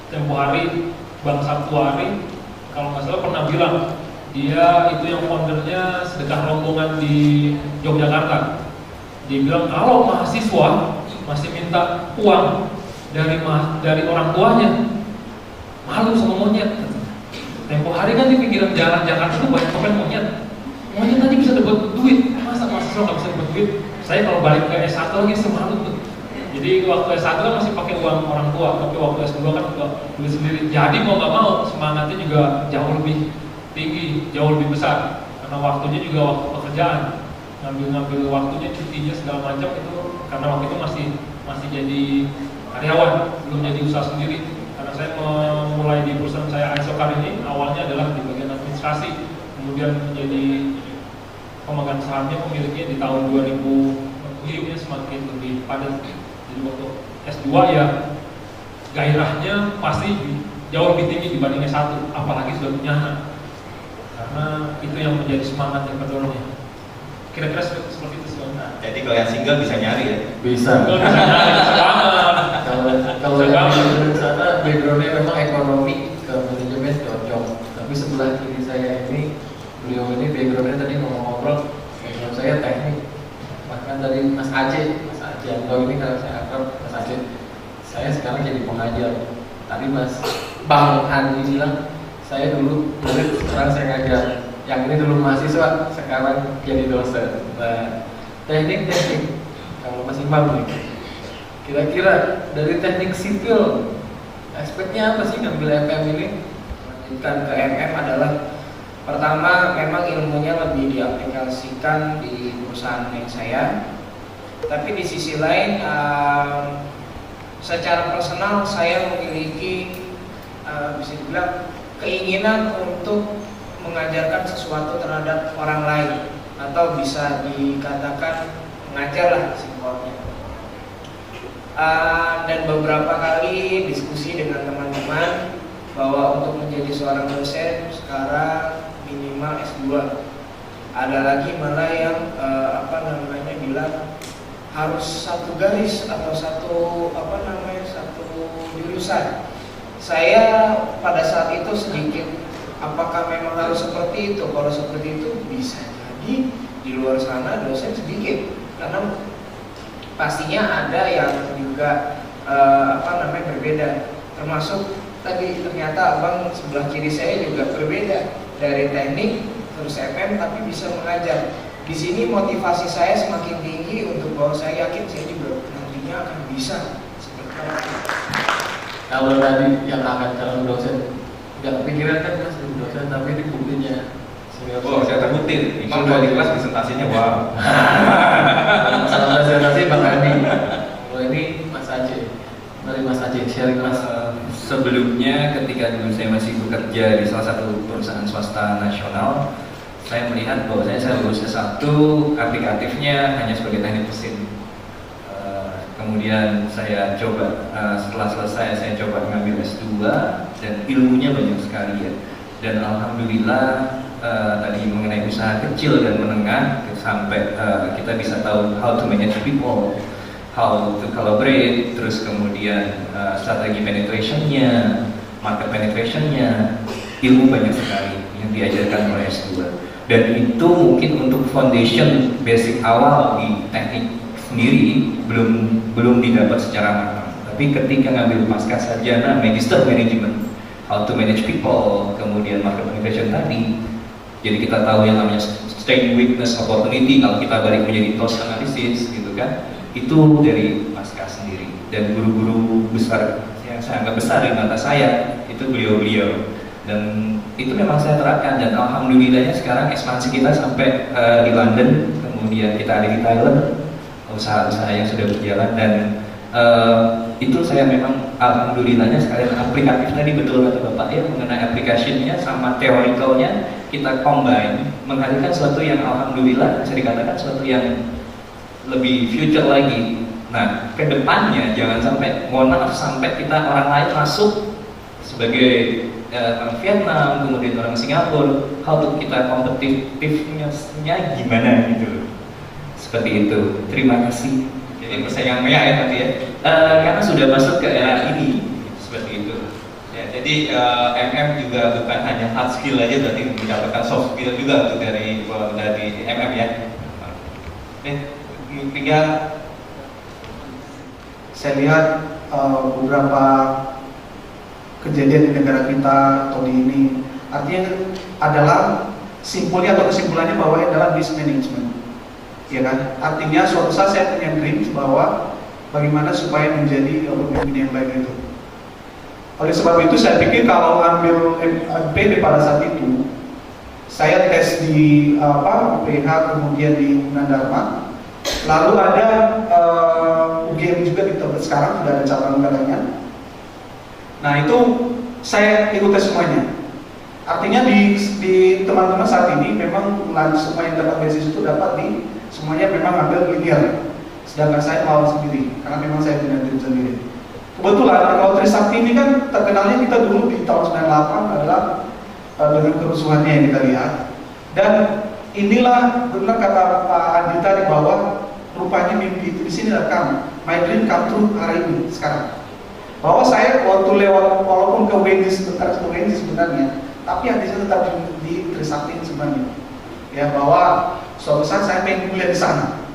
tempo hari Bang Sabtuari kalau nggak salah pernah bilang dia itu yang foundernya sedekah rombongan di Yogyakarta. Dia bilang kalau mahasiswa masih minta uang dari orang tuanya, malu sama monyet. Tempo hari kan di pinggiran jalan Jakarta itu banyak topeng monyet. Monyet tadi bisa dapat duit, masa mahasiswa nggak bisa dapat duit? Saya kalau balik ke S1 lagi semalu tuh. Jadi waktu S1 kan masih pakai uang orang tua, tapi waktu S2 kan juga duit sendiri. Jadi mau nggak mau semangatnya juga jauh lebih tinggi, jauh lebih besar. Karena waktunya juga waktu pekerjaan, ngambil waktunya, cutinya segala macam itu karena waktu itu masih jadi karyawan, belum jadi usaha sendiri. Karena saya memulai di perusahaan saya Isokar ini awalnya adalah di bagian administrasi, kemudian menjadi pemegang sahamnya, pemiliknya di tahun 2000, hidupnya semakin lebih padat. Jadi waktu S2 ya gairahnya pasti jauh lebih tinggi dibanding S1, apalagi sudah punya anak. Karena itu yang menjadi semangat yang mendorongnya. Kira-kira seperti itu sih. Jadi kalau yang single bisa nyari ya? Bisa. Single bisa nyari, bisa banget. Kalau yang di sana backgroundnya memang ekonomi ke manajemen cocok. Tapi sebelah kiri saya ini, beliau ini backgroundnya tadi ngomong-ngobrol, background saya teknik. Bahkan tadi Mas Aceh Anto ini kalau saya akrab Mas Aceh, saya sekarang jadi pengajar. Tadi Mas Bang Andi bilang, saya dulu murid, sekarang saya ngajar. Yang ini dulu mahasiswa, sekarang jadi dosen. Nah, teknik kalau Mas Imam nih, kira-kira dari teknik sipil aspeknya apa sih ngambil FM ini? Lanjutkan ke MM adalah pertama memang ilmunya lebih diaplikasikan di perusahaan yang saya. Tapi di sisi lain secara personal saya memiliki bisa dibilang keinginan untuk mengajarkan sesuatu terhadap orang lain, atau bisa dikatakan mengajar lah simpelnya. Dan beberapa kali diskusi dengan teman-teman bahwa untuk menjadi seorang dosen sekarang minimal S2. Ada lagi malah yang bilang harus satu garis atau satu jurusan. Saya pada saat itu sedikit, apakah memang harus seperti itu? Kalau seperti itu bisa jadi di luar sana dosen sedikit, karena pastinya ada yang juga berbeda. Termasuk tadi ternyata abang sebelah kiri saya juga berbeda, dari teknik terus FM tapi bisa mengajar. Di sini motivasi saya semakin tinggi untuk bahwa saya yakin saya juga nantinya akan bisa seperti itu. Kalau tadi yang akan calon dosen, nggak kepikiran kan Mas dosen, tapi ini buktinya. Oh, saya terbukti. Imam kalau di kelas presentasinya wow. Salam presentasi Bang Adi. Kalau ini Mas Aceh, dari Mas Aceh sharing Mas. Sebelumnya ketika dulu saya masih bekerja di salah satu perusahaan swasta nasional, saya melihat bahwa saya lulus S1, aplikatifnya hanya sebagai teknik mesin. Kemudian saya coba, setelah selesai saya coba ngambil S2 dan ilmunya banyak sekali ya. Dan alhamdulillah tadi mengenai usaha kecil dan menengah sampai kita bisa tahu how to manage people, how to collaborate, terus kemudian strategi penetrationnya, market penetrationnya, ilmu banyak sekali yang diajarkan oleh S2. Dan itu mungkin untuk foundation basic awal di teknik sendiri belum didapat secara matang. Tapi ketika ngambil pasca sarjana magister management, how to manage people, kemudian market penetration tadi, jadi kita tahu yang namanya strength, weakness, opportunity. Kalau kita balik menjadi TOS analysis gitu kan, itu dari pasca sendiri. Dan guru-guru besar yang saya anggap besar di mata saya itu beliau-beliau. Dan itu memang saya terapkan, dan alhamdulillahnya sekarang ekspansi kita sampai di London, kemudian kita ada di Thailand, usaha-usaha yang sudah berjalan. Dan itu saya memang alhamdulillahnya sekalian aplikatif tadi, betul kata Bapak ya, mengenai application-nya sama theoretical-nya kita combine, menghadirkan sesuatu yang alhamdulillah bisa dikatakan sesuatu yang lebih future lagi. Nah, kedepannya jangan sampai, mohon maaf, sampai kita orang lain masuk sebagai orang Vietnam, kemudian orang Singapura, how to kita kompetitifnya gimana gitu. Seperti itu. Terima kasih. Jadi persaingan mea ya tadi ya? Karena sudah masuk ke era ini, seperti itu. Ya, jadi MM juga bukan hanya hard skill aja, berarti mendapatkan soft skill juga untuk dari MM ya. Tiga, saya lihat beberapa kejadian di negara kita atau di ini, artinya adalah simpulnya atau kesimpulannya bahwa ini adalah mismanagement, ya kan? Artinya suatu saat saya punya dream bahwa bagaimana supaya menjadi pemimpin yang baik itu. Oleh sebab itu saya pikir kalau ambil MPD pada saat itu, saya tes di UPH kemudian di Munandharma, lalu ada UGM juga di tempat sekarang sudah ada cabang negaranya. Nah itu saya ikut tes semuanya. Artinya di teman-teman saat ini memang semua yang dapat beasiswa itu dapat di semuanya memang ambil linear. Sedangkan saya mau sendiri karena memang saya punya diri sendiri. Kebetulan kalau Trisakti ini kan terkenalnya kita dulu di tahun 98 adalah dengan kerusuhannya yang kita lihat. Dan inilah benar kata Pak Andi tadi bahwa rupanya mimpi itu di sini rekam. My dream come true hari ini sekarang. Bahwa saya waktu lewat walaupun ke WNI sebenarnya, tapi hati saya tetap di Trisakti sebenarnya. Ya bahwa suatu saat saya pengen kuliah di sana.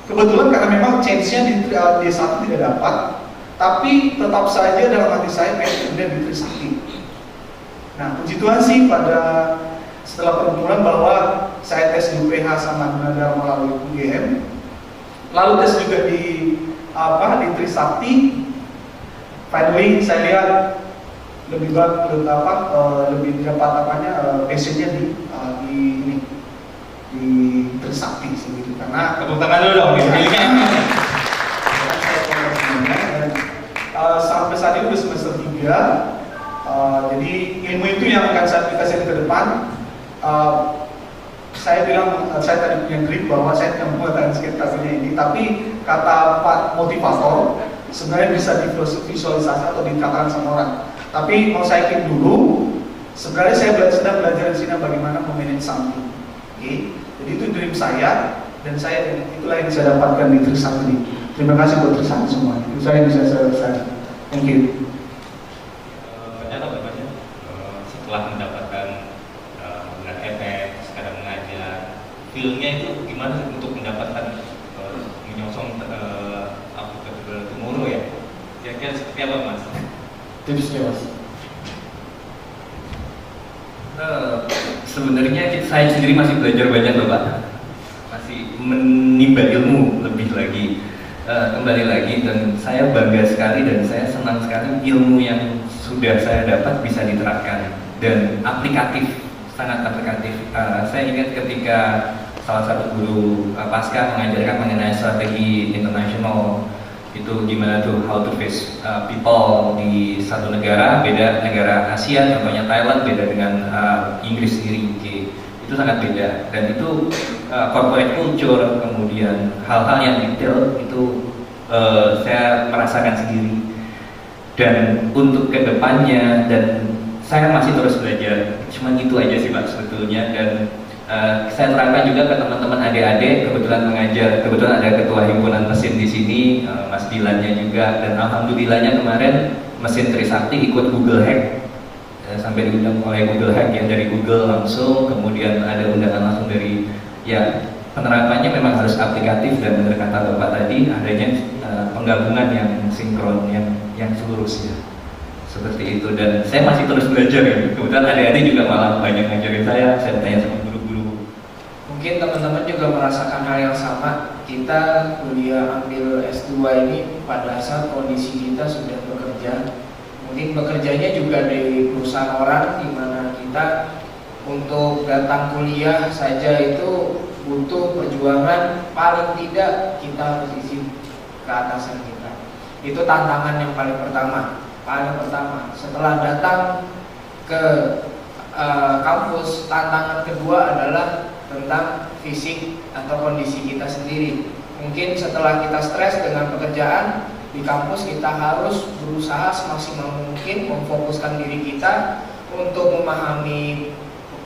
Kebetulan karena memang chance-nya di D1 tidak dapat, tapi tetap saja dalam hati saya pengen kuliah di Trisakti. Nah, puji Tuhan sih pada setelah perkumpulan bahwa saya tes di UPH sama Munandharma melalui UGM, lalu tes juga di Trisakti. Finally saya lihat lebih dapat passionnya di Trisakti sendiri karena tepuk tangan dulu dong. Sampai saat ini udah semester 3. Jadi ilmu itu yang akan saya aplikasikan ke depan. Saya tadi punya grip bahwa saya tidak menggunakan sekitarnya ini, tapi kata Pak motivator sebenarnya bisa divisualisasi atau dikatakan sama orang. Tapi mau saya kirim dulu, sebenarnya saya sedang belajar di sini bagaimana memanage something. Okay? Jadi itu dream saya dan itulah yang saya dapatkan di Trisakti. Terima kasih buat Trisakti semua. Itu saya bisa selesai. Thank you. Setelah mendapatkan efek, sekarang mengajar, feel-nya itu gimana untuk mendapatkan menyongsong Tomorrow ya? Kira-kira seperti apa Mas? Tipsnya Mas? Sebenarnya saya sendiri masih belajar banyak loh Pak, masih menimba ilmu lebih lagi. Kembali lagi dan saya bangga sekali dan saya senang sekali ilmu yang sudah saya dapat bisa diterapkan dan aplikatif, sangat aplikatif. Saya ingat ketika salah satu guru pasca mengajarkan mengenai strategi internasional, itu gimana tuh how to face people di satu negara, beda negara Asia contohnya Thailand beda dengan Inggris sendiri, itu sangat beda dan itu corporate culture, kemudian hal-hal yang detail itu saya merasakan sendiri dan untuk kedepannya dan saya masih terus belajar, cuman itu aja sih Pak sebetulnya. Dan saya terangkan juga ke teman-teman adik-adik, kebetulan ada ketua himpunan mesin di sini, Mas Dilannya juga, dan alhamdulillahnya kemarin mesin Trisakti ikut Google Hack, sampai diundang oleh Google Hack yang dari Google langsung, kemudian ada undangan langsung dari ya penerapannya memang harus aplikatif dan benar kata Bapak tadi adanya penggabungan yang sinkron yang lurus ya. Seperti itu dan saya masih terus belajar ya. Kebetulan adik-adik juga malah banyak ngajarin saya tanya sama guru-guru. Mungkin teman-teman juga merasakan hal yang sama. Kita kuliah ambil S2 ini pada saat kondisi kita sudah bekerja. Mungkin bekerjanya juga di perusahaan orang di mana kita untuk datang kuliah saja itu butuh perjuangan, paling tidak kita harus izin ke atasan kita. Itu tantangan yang paling pertama. Setelah datang ke kampus, tantangan kedua adalah tentang fisik atau kondisi kita sendiri. Mungkin setelah kita stres dengan pekerjaan di kampus, kita harus berusaha semaksimal mungkin memfokuskan diri kita untuk memahami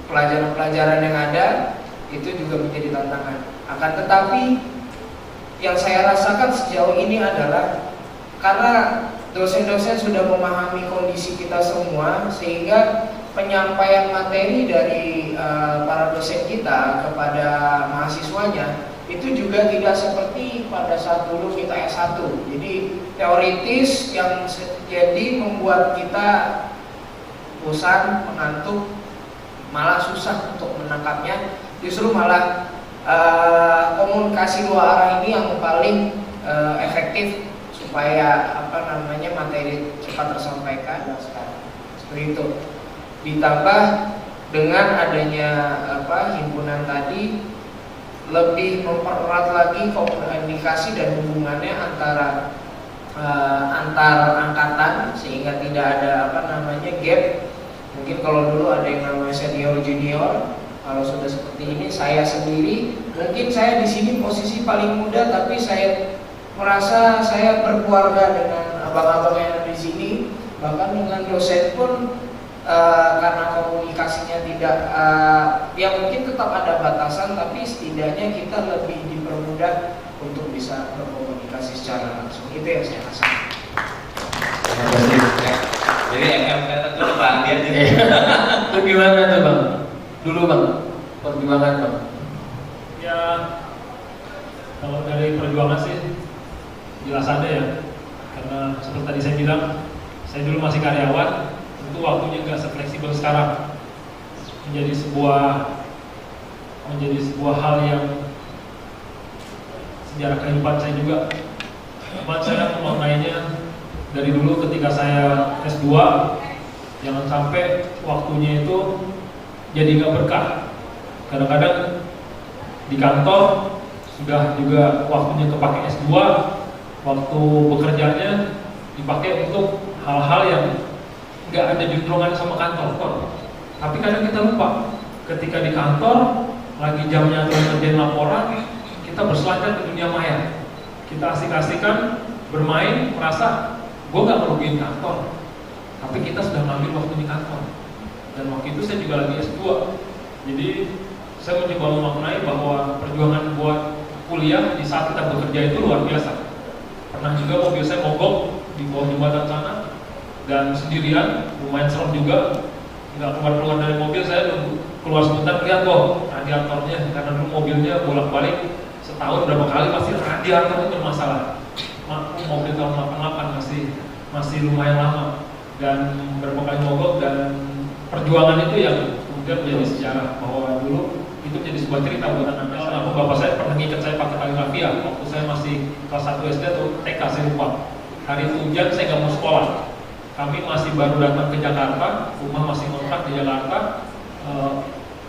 pelajaran-pelajaran yang ada. Itu juga menjadi tantangan. Akan tetapi yang saya rasakan sejauh ini adalah karena dosen-dosen sudah memahami kondisi kita semua, sehingga penyampaian materi dari para dosen kita kepada mahasiswanya itu juga tidak seperti pada saat dulu kita S1. Jadi teoritis yang jadi membuat kita bosan, mengantuk, malah susah untuk menangkapnya. Justru malah komunikasi dua arah ini yang paling efektif supaya materi cepat tersampaikan. Seperti itu. Ditambah dengan adanya himpunan tadi, lebih mempererat lagi komunikasi dan hubungannya antara antar angkatan, sehingga tidak ada gap. Mungkin kalau dulu ada yang namanya senior junior, kalau sudah seperti ini, saya sendiri mungkin saya di sini posisi paling muda, tapi saya merasa saya berkeluarga dengan abang-abang yang ada di sini. Bahkan dengan dosen pun karena komunikasinya tidak ya mungkin tetap ada batasan, tapi setidaknya kita lebih dipermudah untuk bisa berkomunikasi secara langsung. Itu yang saya rasakan. Jadi MM itu depan dia aja. Itu gimana tuh Bang? Dulu Bang, perjuangan Bang. Ya, kalau dari perjuangan sih jelas ada ya. Karena seperti tadi saya bilang, saya dulu masih karyawan, tentu waktunya nggak sefleksibel sekarang. Menjadi sebuah hal yang sejarah kehidupan saya juga. Cuman saya memaknainya dari dulu ketika saya S2, jangan sampai waktunya itu jadi nggak berkah. Kadang-kadang di kantor sudah juga waktunya kepake S2, waktu bekerjanya dipakai untuk hal-hal yang nggak ada juntrungan sama kantor. Tapi kadang kita lupa, ketika di kantor lagi jamnya atau ngerjain laporan, kita berselancar ke dunia maya. Kita asik-asikan bermain, merasa gue nggak merugiin kantor, tapi kita sudah ngambil waktu di kantor. Dan waktu itu saya juga lagi S2, jadi saya mencoba memaknai bahwa perjuangan buat kuliah di saat kita bekerja itu luar biasa. Pernah juga mobil saya mogok di bawah jembatan sana, dan sendirian, lumayan serem juga. Nggak keluar-keluar dari mobil, saya keluar sebentar, lihat kok radiatornya, karena dulu mobilnya bolak-balik setahun berapa kali pasti radiatornya bermasalah. Mobil tahun 88 masih lumayan lama, dan berapa kali mogok, dan perjuangan itu yang kemudian menjadi sejarah bahwa dulu itu jadi sebuah cerita buat anak-anak. Karena bapak saya pernah ngikat saya pakai tali rafia waktu saya masih kelas 1 SD atau TK, saya lupa. Hari itu hujan, saya nggak mau sekolah. Kami masih baru datang ke Jakarta, rumah masih ngontrak di Jakarta,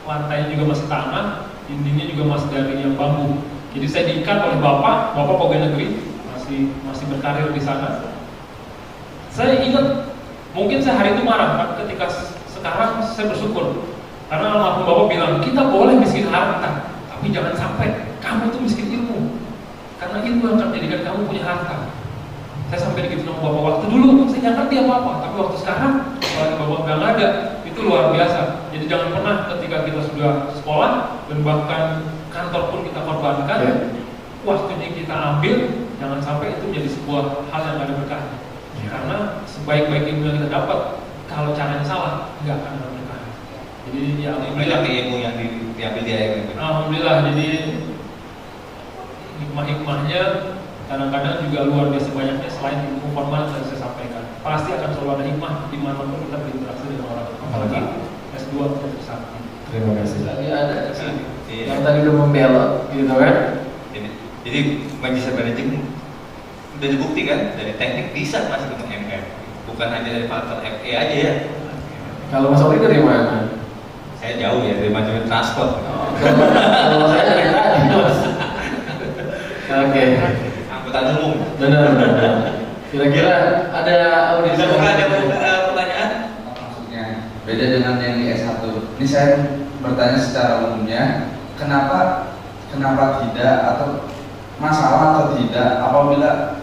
lantainya juga masih tanah, dindingnya juga masih dari yang bambu. Jadi saya diikat oleh bapak pegawai negeri, masih berkarir di sana. Saya ingat, mungkin saya hari itu marah, kan ketika sekarang saya bersyukur. Karena almarhum bapak bilang, kita boleh miskin harta, tapi jangan sampai kamu itu miskin ilmu. Karena ilmu yang akan menjadikan kamu punya harta. Saya sampai gitu sama bapak waktu dulu, saya nggak ngerti apa-apa. Tapi waktu sekarang, kalau bapak bilang ada, itu luar biasa. Jadi jangan pernah ketika kita sudah sekolah, dan bahkan kantor pun kita korbankan, waktunya kita ambil, jangan sampai itu menjadi sebuah hal yang gak ada berkahnya. Karena sebaik-baik ilmu yang kita dapat, kalau caranya salah, nggak akan ada berkah. Jadi ya alhamdulillah ilmu yang diambil dia itu. Alhamdulillah, jadi hikmah-hikmahnya kadang-kadang juga luar biasa banyaknya. Selain ilmu formal yang saya sampaikan, pasti akan selalu ada hikmah dimanapun kita berinteraksi dengan orang, apalagi S2 atau S1. Terima kasih. Tadi ada yang tadi udah membelot, gitu kan? Jadi magister managing udah dibuktikan dari teknik bisa masuk ke MM, bukan hanya dari faktor FE aja ya. Kalau Mas Oli dari mana? Saya jauh ya, dari manajemen transport. Kalau saya dari tadi Mas. Oke. Angkutan umum. Benar. Kira-kira ada audisi? Ada pertanyaan? Maksudnya beda dengan yang di S1. Ini saya bertanya secara umumnya, kenapa tidak atau masalah atau tidak apabila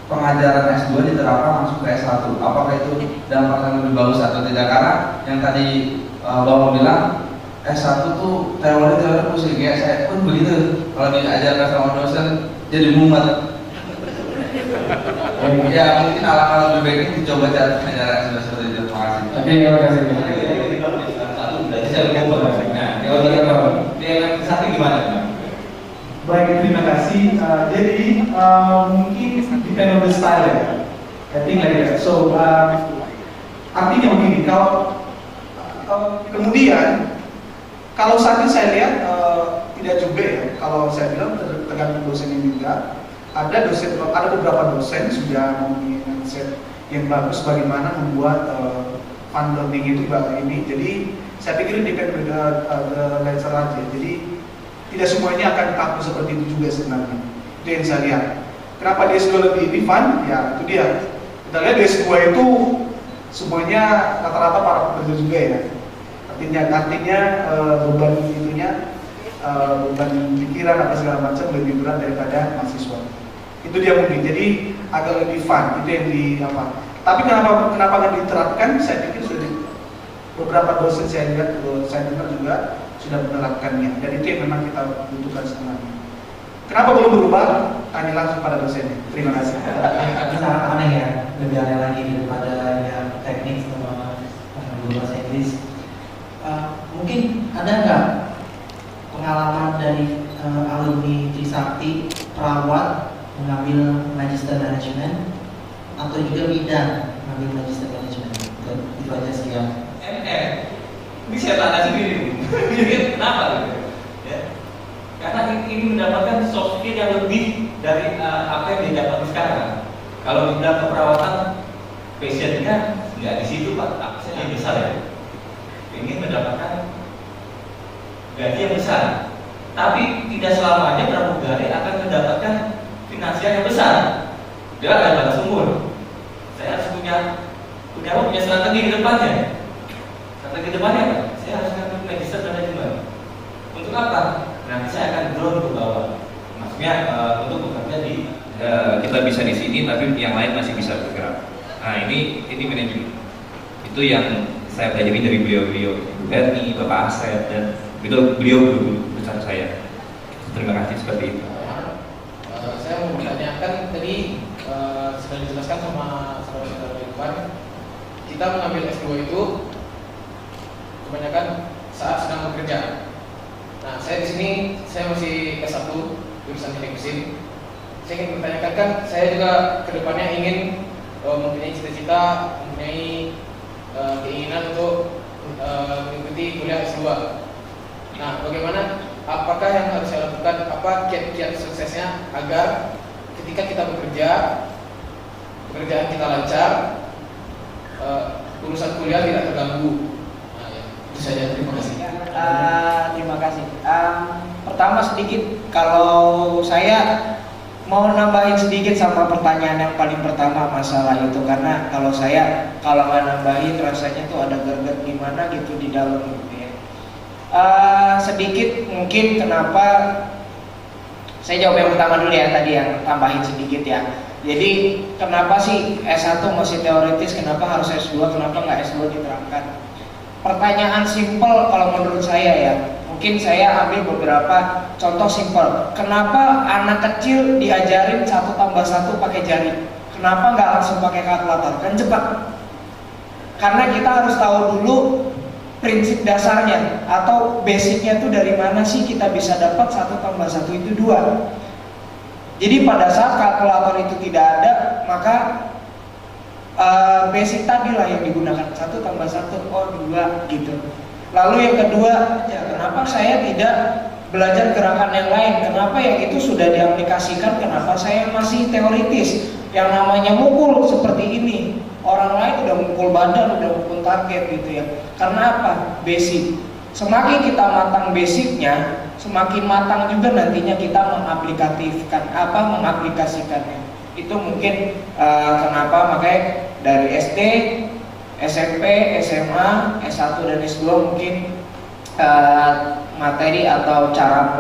pengajaran S2 diterapkan langsung ke S1? Apakah itu dampaknya lebih bagus atau tidak? Karena yang tadi Bapak bilang S1 tuh teori pusing, ya saya pun begitu. Kalau diajarkan sama dosen jadi mumet. Ya mungkin alat-alat lebih baik ini dicoba cara yang sudah seperti itu. Terima kasih. Oke, terima kasih. Satu berarti saya lupa. Nah, dia yang satu gimana? Baik, terima kasih. Jadi mungkin depend on the style ya. I think like that. So artinya begini, kalau kemudian kalau saat ini saya lihat tidak juga ya. Kalau saya bilang tergantung dosennya juga. Ada beberapa dosen sudah mempunyai mindset yang bagus bagaimana membuat fun learning itu ini. Jadi saya pikir depend on the lecturer aja. Jadi tidak semuanya akan kaku seperti itu juga sebenarnya. Itu yang saya lihat. Kenapa di S2 lebih fun? Ya itu dia. Kita lihat di S2 itu semuanya rata-rata para pekerja juga ya. Artinya beban itunya, beban pikiran apa segala macam lebih berat daripada mahasiswa. Itu dia mungkin. Jadi agak lebih fun. Itu yang di apa? Tapi kenapa nggak diterapkan? Saya pikir sudah beberapa dosen saya lihat, saya dengar juga sudah menerapkannya. Dan itu yang memang kita butuhkan sebenarnya. Kenapa belum berubah? Tanya langsung pada dosennya. Terima kasih. Sangat aneh ya, lebih aneh lagi daripada yang teknik sama guru bahasa Inggris. Mungkin ada nggak pengalaman dari alumni Trisakti perawat mengambil magister manajemen atau juga bidan mengambil magister manajemen? Itu aja sih ya. Ini saya tanya sendiri. Kenapa? Ya. Karena ini mendapatkan soft skill yang lebih dari apa yang dia dapat sekarang. Kalau di bidang keperawatan, passionnya nggak di situ Pak. Saya besar ya. Ingin mendapatkan gaji yang besar, tapi tidak selamanya pramugari akan mendapatkan finansial yang besar. Dia ada batas umur. Saya harus punya strategi ke depannya. Strategi ke depannya Pak. Saya harus ngambil magister manajemen. Untuk apa? Nanti saya akan drone ke bawah. Maksudnya untuk bekerja di kita bisa di sini, tapi yang lain masih bisa bergerak. Nah ini manajemen. Itu yang saya pelajari dari beliau-beliau, Ibu Berni, Bapak Asep, dan beliau besar saya. Terima kasih seperti itu. Saya mau bertanyakan tadi sudah dijelaskan sama saudara-saudara Irfan, kita mengambil S2 itu kebanyakan saat sedang bekerja. Nah, saya di sini saya masih S1 jurusan teknik mesin. Saya ingin bertanyakan kan, saya juga kedepannya ingin mempunyai cita-cita, mempunyai keinginan untuk mengikuti kuliah S2. Nah, bagaimana? Apakah yang harus saya lakukan? Apa kiat-kiat suksesnya agar ketika kita bekerja, pekerjaan kita lancar, urusan kuliah tidak terganggu? Nah, ya. Itu saja. Terima kasih. Terima kasih. Pertama sedikit, kalau saya mau nambahin sedikit sama pertanyaan yang paling pertama masalah itu, karena kalau nggak nambahin rasanya tuh ada gerget gimana gitu di dalam gitu ya. Sedikit mungkin kenapa saya jawab yang pertama dulu ya, tadi yang tambahin sedikit ya. Jadi kenapa sih S1 masih teoritis, kenapa harus S2, kenapa nggak S2 diterapkan? Pertanyaan simpel kalau menurut saya ya. Mungkin saya ambil beberapa contoh simpel. Kenapa anak kecil diajarin 1+1 pakai jari? Kenapa nggak langsung pakai kalkulator? Kan cepat. Karena kita harus tahu dulu prinsip dasarnya atau basicnya tuh dari mana sih kita bisa dapat 1+1 itu 2. Jadi pada saat kalkulator itu tidak ada, maka basic tadi lah yang digunakan, 1+1 oh 2 gitu. Lalu yang kedua, ya kenapa saya tidak belajar gerakan yang lain? Kenapa yang itu sudah diaplikasikan? Kenapa saya masih teoritis? Yang namanya mukul seperti ini, orang lain udah mukul badan, udah mukul target gitu ya. Karena apa? Basic. Semakin kita matang basicnya, semakin matang juga nantinya kita mengaplikasikannya. Itu mungkin kenapa makanya dari SD, SMP, SMA, S1 dan S2 mungkin materi atau cara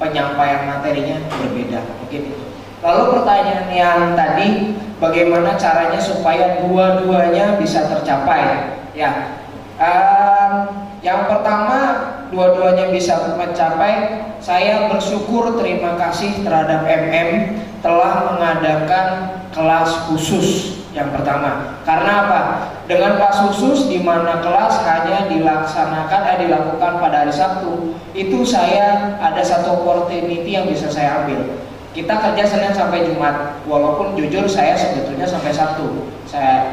penyampaian materinya berbeda mungkin itu. Lalu pertanyaan yang tadi, bagaimana caranya supaya dua-duanya bisa tercapai? Ya, yang pertama dua-duanya bisa tercapai. Saya bersyukur, terima kasih terhadap MM telah mengadakan kelas khusus yang pertama. Karena apa? Dengan kelas khusus di mana kelas hanya dilakukan pada hari Sabtu, itu saya ada satu opportunity yang bisa saya ambil. Kita kerja Senin sampai Jumat, walaupun jujur saya sebetulnya sampai Sabtu.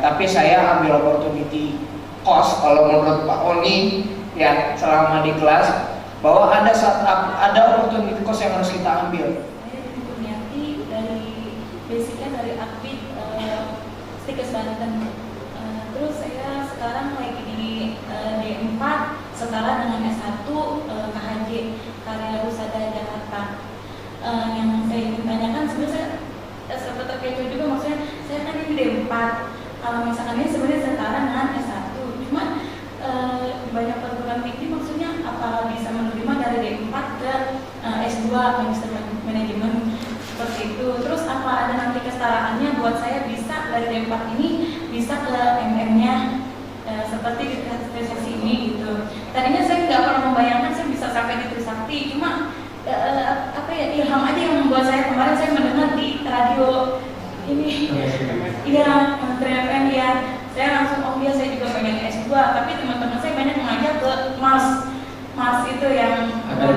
Tapi saya ambil opportunity cost kalau menurut Pak Oni ya selama di kelas, bahwa ada opportunity cost yang harus kita ambil. Saya Kurniati basicnya dari Akbid Stikes Banten. Terus saya sekarang lagi di D4 setara dengan S1 KHJ Karya Husada Jakarta. Yang saya ingin tanyakan sebenarnya sempat terkecoh juga, maksudnya saya kan ini D4, kalau misalkan ini sebenarnya setara dengan S1, cuma banyak perguruan tinggi maksudnya apa bisa menerima dari D4 ke S2 Magister Manajemen seperti itu. Terus apa ada nanti kesetaraannya buat saya bisa dari D4 ini bisa ke MM-nya seperti di spesiasi ini gitu. Tadinya saya nggak pernah membayangkan saya bisa sampai di Trisakti, cuma ilham aja yang membuat saya kemarin saya mendengar di radio ini iya Menteri FM ya, saya langsung saya juga pengen S2, tapi teman-teman saya banyak mengajak ke Mars itu yang ada